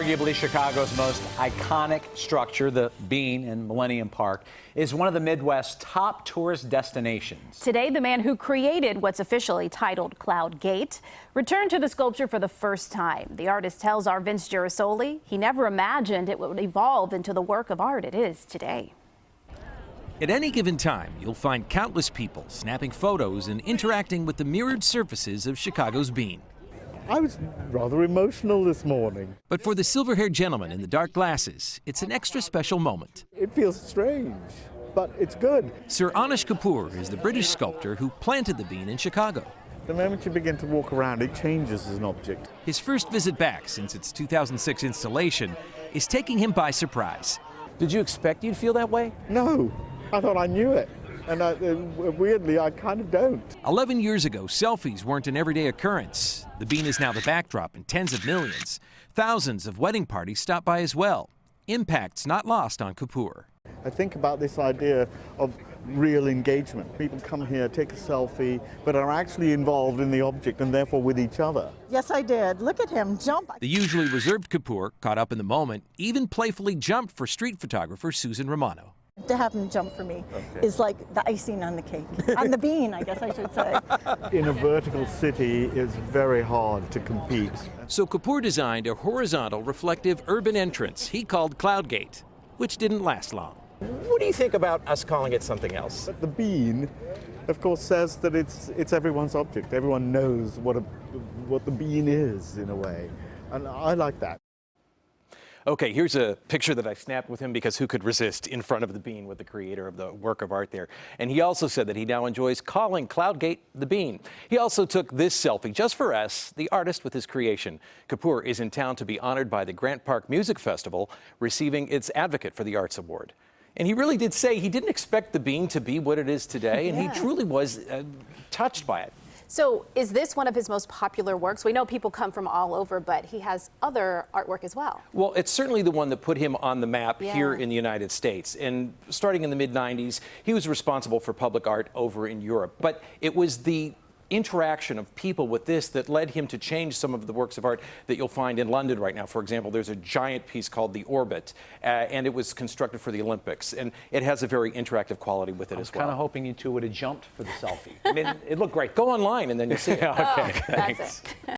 Arguably Chicago's most iconic structure, the Bean in Millennium Park, is one of the Midwest's top tourist destinations. Today, the man who created what's officially titled Cloud Gate returned to the sculpture for the first time. The artist tells our Vince Gerasole he never imagined it would evolve into the work of art it is today. At any given time, you'll find countless people snapping photos and interacting with the mirrored surfaces of Chicago's Bean. I was rather emotional this morning. But for the silver-haired gentleman in the dark glasses, it's an extra special moment. It feels strange, but it's good. Sir Anish Kapoor is the British sculptor who planted the Bean in Chicago. The moment you begin to walk around, it changes as an object. His first visit back since its 2006 installation is taking him by surprise. Did you expect you'd feel that way? No, I thought I knew it. And weirdly, I kind of don't. 11 years ago, selfies weren't an everyday occurrence. The Bean is now the backdrop in tens of millions. Thousands of wedding parties stop by as well. Impact's not lost on Kapoor. I think about this idea of real engagement. People come here, take a selfie, but are actually involved in the object and therefore with each other. Yes, I did. Look at him jump. The usually reserved Kapoor, caught up in the moment, even playfully jumped for street photographer Susan Romano. To have him jump for me is like the icing on the cake, on the bean, I guess I should say. In a vertical city, it's very hard to compete. So Kapoor designed a horizontal reflective urban entrance he called Cloud Gate, which didn't last long. What do you think about us calling it something else? But the Bean, of course, says that it's everyone's object. Everyone knows what the Bean is, in a way. And I like that. Okay, here's a picture that I snapped with him because who could resist in front of the Bean with the creator of the work of art there. And he also said that he now enjoys calling Cloud Gate the Bean. He also took this selfie just for us, the artist with his creation. Kapoor is in town to be honored by the Grant Park Music Festival, receiving its Advocate for the Arts Award. And he really did say he didn't expect the Bean to be what it is today, and he truly was touched by it. So is this one of his most popular works? We know people come from all over, but he has other artwork as well. Well, it's certainly the one that put him on the map here in the United States. And starting in the mid-90s, he was responsible for public art over in Europe. But it was the interaction of people with this that led him to change some of the works of art that you'll find in London right now. For example, there's a giant piece called The Orbit, and it was constructed for the Olympics, and it has a very interactive quality with it as well. I was kind of hoping you two would have jumped for the selfie. I mean, it looked great. Go online and then you'll see it. Okay, That's it.